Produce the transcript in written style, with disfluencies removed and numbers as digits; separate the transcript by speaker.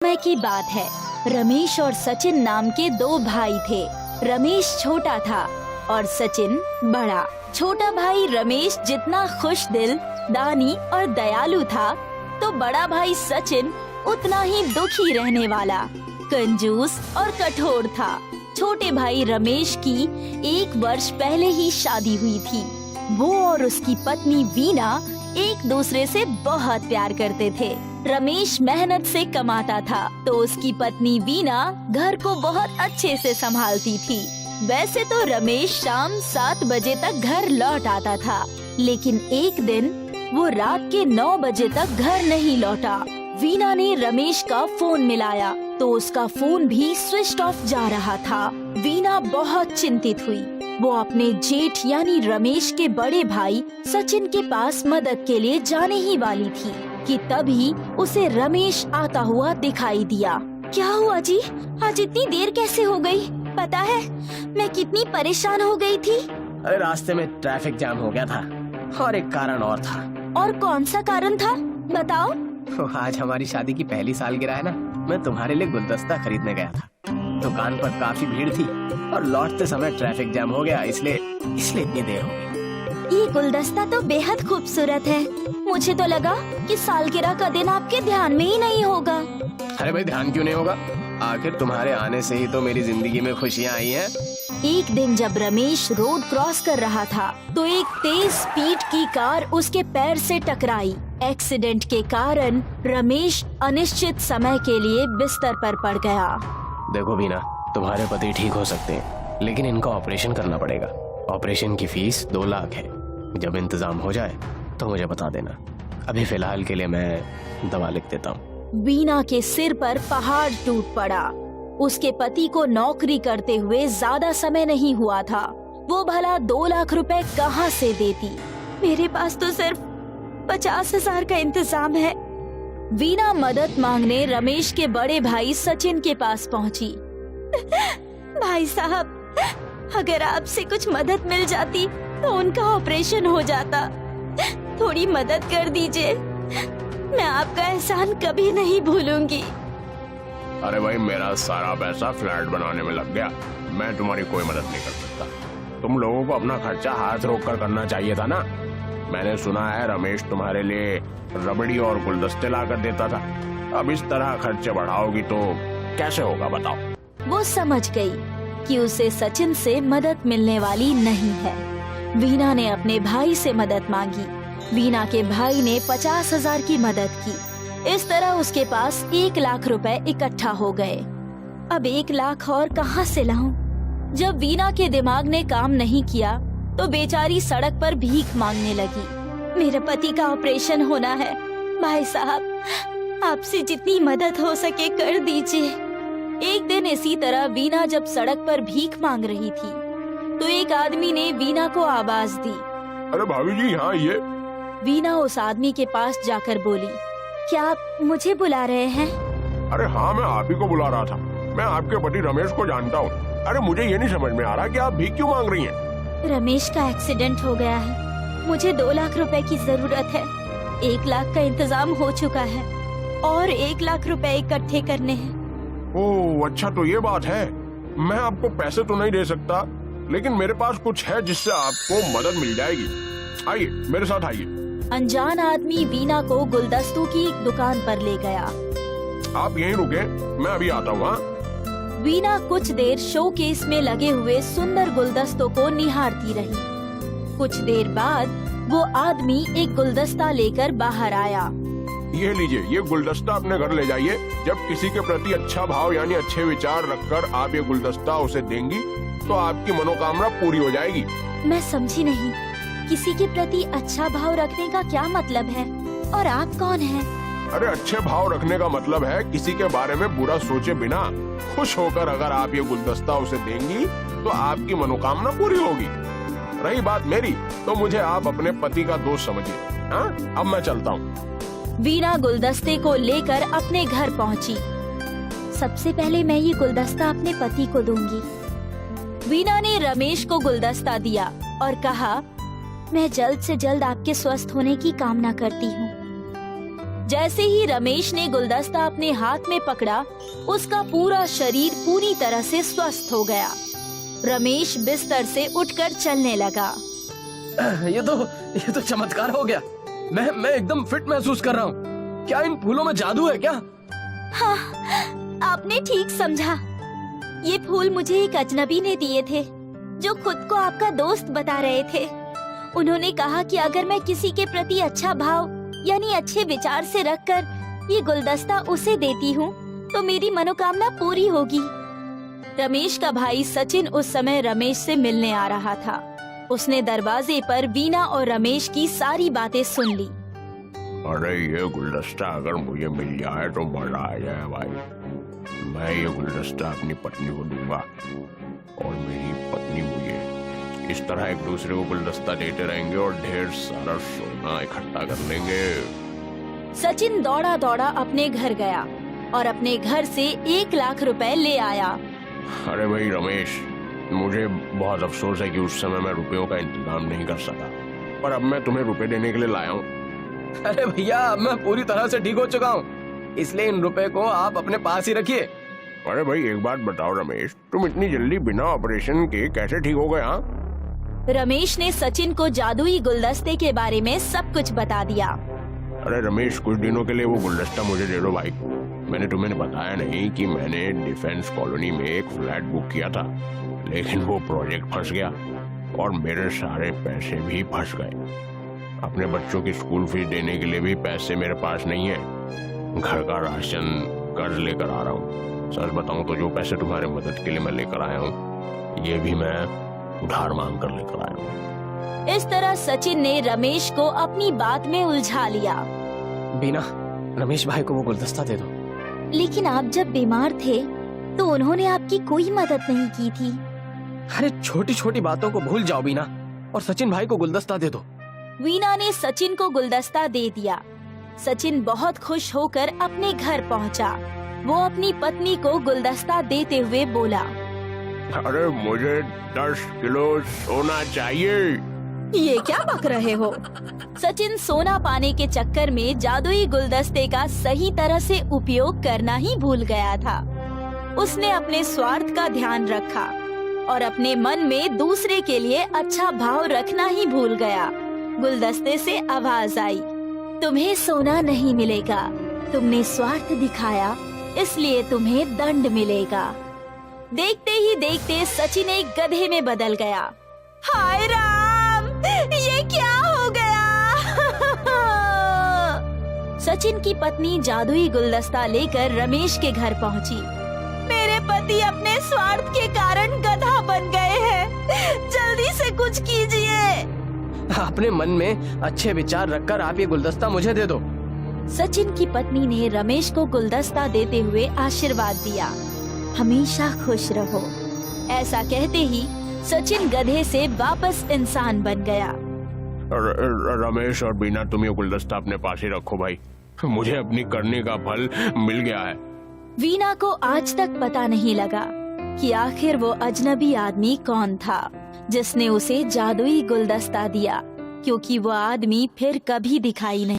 Speaker 1: समय की बात है। रमेश और सचिन नाम के दो भाई थे। रमेश छोटा था और सचिन बड़ा। छोटा भाई रमेश जितना खुश दिल, दानी और दयालु था, तो बड़ा भाई सचिन उतना ही दुखी रहने वाला, कंजूस और कठोर था। छोटे भाई रमेश की 1 वर्ष पहले ही शादी हुई थी। वो और उसकी पत्नी वीना एक दूसरे से बहुत प्यार करते थे। रमेश मेहनत से कमाता था तो उसकी पत्नी वीना घर को बहुत अच्छे से संभालती थी। वैसे तो रमेश शाम 7 बजे तक घर लौट आता था, लेकिन एक दिन वो रात के 9 बजे तक घर नहीं लौटा। वीना ने रमेश का फोन मिलाया तो उसका फोन भी स्विच ऑफ जा रहा था। वीना बहुत चिंतित हुई। वो अपने जेठ यानी रमेश के बड़े भाई सचिन के पास मदद के लिए जाने ही वाली थी कि तभी उसे रमेश आता हुआ दिखाई दिया। क्या हुआ जी? आज इतनी देर कैसे हो गई? पता है मैं कितनी परेशान हो गई थी।
Speaker 2: अरे रास्ते में ट्रैफिक जाम हो गया था और एक कारण और था।
Speaker 1: और कौन सा कारण था? बताओ।
Speaker 2: आज हमारी शादी की पहली सालगिरह है ना, मैं तुम्हारे लिए गुलदस्ता खरीदने गया था। दुकान पर काफी भीड़ थी और लौटते समय ट्रैफिक जाम हो गया, इसलिए इतनी देर हो गई।
Speaker 1: ये गुलदस्ता तो बेहद खूबसूरत है। मुझे तो लगा कि सालगिरह का दिन आपके ध्यान में ही नहीं होगा।
Speaker 2: अरे भाई, ध्यान क्यों नहीं होगा? आखिर तुम्हारे आने से ही तो मेरी जिंदगी में खुशियाँ आई हैं।
Speaker 1: एक दिन जब रमेश रोड क्रॉस कर रहा था तो एक तेज स्पीड की कार उसके पैर से टकराई। एक्सीडेंट के कारण रमेश अनिश्चित समय के लिए बिस्तर पर पड़ गया।
Speaker 2: देखो वीना, तुम्हारे पति ठीक हो सकते हैं, लेकिन इनका ऑपरेशन करना पड़ेगा। ऑपरेशन की फीस 2 लाख है। जब इंतजाम हो जाए तो मुझे बता देना। अभी फिलहाल के लिए मैं दवा लिख देता हूँ।
Speaker 1: वीना के सिर पर पहाड़ टूट पड़ा। उसके पति को नौकरी करते हुए ज्यादा समय नहीं हुआ था। वो भला 2 लाख रुपए कहाँ से देती? मेरे पास तो सिर्फ 50,000 का इंतजाम है। वीना मदद मांगने रमेश के बड़े भाई सचिन के पास पहुंची। भाई साहब, अगर आपसे कुछ मदद मिल जाती तो उनका ऑपरेशन हो जाता। थोड़ी मदद कर दीजिए, मैं आपका एहसान कभी नहीं भूलूंगी।
Speaker 3: अरे भाई, मेरा सारा पैसा फ्लैट बनाने में लग गया। मैं तुम्हारी कोई मदद नहीं कर सकता। तुम लोगों को अपना खर्चा हाथ रोक कर करना चाहिए था ना। मैंने सुना है रमेश तुम्हारे लिए रबड़ी और गुलदस्ते ला कर देता था। अब इस तरह खर्चे बढ़ाओगी तो कैसे होगा, बताओ।
Speaker 1: वो समझ गई कि उसे सचिन से मदद मिलने वाली नहीं है। वीना ने अपने भाई से मदद मांगी। वीना के भाई ने 50,000 की मदद की। इस तरह उसके पास 1 लाख रुपए इकट्ठा हो गए। अब 1 लाख और कहाँ से लाऊं? जब वीना के दिमाग ने काम नहीं किया तो बेचारी सड़क पर भीख मांगने लगी। मेरे पति का ऑपरेशन होना है, भाई साहब आपसे जितनी मदद हो सके कर दीजिए। एक दिन इसी तरह वीना जब सड़क पर भीख मांग रही थी तो एक आदमी ने वीना को आवाज दी।
Speaker 3: अरे भाभी जी, यहाँ आइए।
Speaker 1: वीना उस आदमी के पास जाकर बोली, क्या आप मुझे बुला रहे हैं?
Speaker 3: अरे हाँ, मैं आप ही को बुला रहा था। मैं आपके पति रमेश को जानता हूँ। अरे मुझे ये नहीं समझ में आ रहा कि आप भीख क्यों मांग रही हैं?
Speaker 1: रमेश का एक्सीडेंट हो गया है। मुझे 2 लाख रुपए की जरूरत है। 1 लाख का इंतजाम हो चुका है और 1 लाख रुपए इकट्ठे करने हैं।
Speaker 3: ओह अच्छा, तो ये बात है। मैं आपको पैसे तो नहीं दे सकता, लेकिन मेरे पास कुछ है जिससे आपको मदद मिल जाएगी। आइए मेरे साथ आइए।
Speaker 1: अनजान आदमी वीना को गुलदस्तों की एक दुकान पर ले गया।
Speaker 3: आप यहीं रुके, मैं अभी आता हूँ। हाँ?
Speaker 1: वीना कुछ देर शोकेस में लगे हुए सुंदर गुलदस्तों को निहारती रही। कुछ देर बाद वो आदमी एक गुलदस्ता लेकर बाहर आया।
Speaker 3: ये लीजिए, ये गुलदस्ता अपने घर ले जाइए। जब किसी के प्रति अच्छा भाव यानी अच्छे विचार रखकर आप ये गुलदस्ता उसे देंगी तो आपकी मनोकामना पूरी हो जाएगी।
Speaker 1: मैं समझी नहीं, किसी के प्रति अच्छा भाव रखने का क्या मतलब है? और आप कौन हैं?
Speaker 3: अरे अच्छे भाव रखने का मतलब है किसी के बारे में बुरा सोचे बिना खुश होकर अगर आप ये गुलदस्ता उसे देंगी तो आपकी मनोकामना पूरी होगी। रही बात मेरी, तो मुझे आप अपने पति का दोस्त समझिए। हाँ, अब मैं चलता हूँ।
Speaker 1: वीना गुलदस्ते को लेकर अपने घर पहुंची। सबसे पहले मैं ये गुलदस्ता अपने पति को दूंगी। वीना ने रमेश को गुलदस्ता दिया और कहा, मैं जल्द से जल्द आपके स्वस्थ होने की कामना करती हूँ। जैसे ही रमेश ने गुलदस्ता अपने हाथ में पकड़ा, उसका पूरा शरीर पूरी तरह से स्वस्थ हो गया। रमेश बिस्तर से उठकर चलने लगा।
Speaker 2: ये तो चमत्कार हो गया। मैं एकदम फिट महसूस कर रहा हूँ। क्या इन फूलों में जादू है क्या?
Speaker 1: हाँ, आपने ठीक समझा। ये फूल मुझे एक अजनबी ने दिए थे, जो खुद को आपका दोस्त बता रहे थे। उन्होंने कहा कि अगर मैं किसी के प्रति अच्छा भाव यानी अच्छे विचार से रखकर ये गुलदस्ता उसे देती हूँ, तो मेरी मनोकामना पूरी होगी। रमेश का भाई सचिन उस समय रमेश से मिलने आ रहा था। उसने दरवाजे पर वीना और रमेश की सारी बातें सुन ली।
Speaker 3: अरे ये गुलदस्ता अगर मुझे मिल जाए तो मजा आ जाए भाई। मैं ये गुलदस्ता अपनी पत्नी को दूंगा और मेरी पत्नी मुझे। इस तरह एक दूसरे को गुलदस्ता देते रहेंगे और ढेर सारा सोना इकट्ठा कर लेंगे।
Speaker 1: सचिन दौड़ा दौड़ा अपने घर गया और अपने घर से 1 लाख रुपए ले आया।
Speaker 3: अरे भाई रमेश, मुझे बहुत अफसोस है कि उस समय मैं रुपयों का इंतजाम नहीं कर सका, पर अब मैं तुम्हें रुपए देने के लिए लाया हूँ।
Speaker 2: अरे भैया, मैं पूरी तरह से ठीक हो चुका हूँ, इसलिए इन रुपए को आप अपने पास ही रखिए।
Speaker 3: अरे भाई एक बात बताओ रमेश, तुम इतनी जल्दी बिना ऑपरेशन के कैसे ठीक हो गए? हाँ,
Speaker 1: रमेश ने सचिन को जादुई गुलदस्ते के बारे में सब कुछ बता दिया।
Speaker 3: अरे रमेश, कुछ दिनों के लिए वो गुलदस्ता मुझे दे दो भाई। मैंने तुम्हें बताया नहीं कि मैंने डिफेंस कॉलोनी में एक फ्लैट बुक किया था, लेकिन वो प्रोजेक्ट फंस गया और मेरे सारे पैसे भी फंस गए। अपने बच्चों की स्कूल फीस देने के लिए भी पैसे मेरे पास नहीं है। घर का राशन कर्ज लेकर आ रहा हूँ। सच बताऊं तो जो पैसे तुम्हारे मदद के लिए मैं लेकर आया हूँ, ये भी मैं उधार मांग कर लेकर आया हूँ।
Speaker 1: इस तरह सचिन ने रमेश को अपनी बात में उलझा लिया।
Speaker 2: बीना, रमेश भाई को वो गुलदस्ता दे दो।
Speaker 1: लेकिन आप जब बीमार थे तो उन्होंने आपकी कोई मदद नहीं की थी।
Speaker 2: अरे छोटी छोटी बातों को भूल जाओ बीना, और सचिन भाई को गुलदस्ता दे दो।
Speaker 1: वीना ने सचिन को गुलदस्ता दे दिया। सचिन बहुत खुश होकर अपने घर पहुंचा। वो अपनी पत्नी को गुलदस्ता देते हुए बोला,
Speaker 3: अरे मुझे 10 किलो सोना चाहिए।
Speaker 1: ये क्या बक रहे हो? सचिन सोना पाने के चक्कर में जादुई गुलदस्ते का सही तरह से उपयोग करना ही भूल गया था। उसने अपने स्वार्थ का ध्यान रखा और अपने मन में दूसरे के लिए अच्छा भाव रखना ही भूल गया। गुलदस्ते से आवाज आई, तुम्हें सोना नहीं मिलेगा, तुमने स्वार्थ दिखाया, इसलिए तुम्हें दंड मिलेगा। देखते ही देखते सचिन एक गधे में बदल गया। हाय राम, ये क्या हो गया? सचिन की पत्नी जादुई गुलदस्ता लेकर रमेश के घर पहुंची। मेरे पति अपने स्वार्थ के कारण गधा बन गए हैं, जल्दी से कुछ कीजिए।
Speaker 2: अपने मन में अच्छे विचार रखकर आप ये गुलदस्ता मुझे दे दो।
Speaker 1: सचिन की पत्नी ने रमेश को गुलदस्ता देते हुए आशीर्वाद दिया, हमेशा खुश रहो। ऐसा कहते ही सचिन गधे से वापस इंसान बन गया।
Speaker 3: रमेश और बीना, तुम ये गुलदस्ता अपने पास ही रखो भाई, मुझे अपनी करने का फल मिल गया है।
Speaker 1: वीना को आज तक पता नहीं लगा कि आखिर वो अजनबी आदमी कौन था जिसने उसे जादुई गुलदस्ता दिया, क्योंकि वो आदमी फिर कभी दिखाई नहीं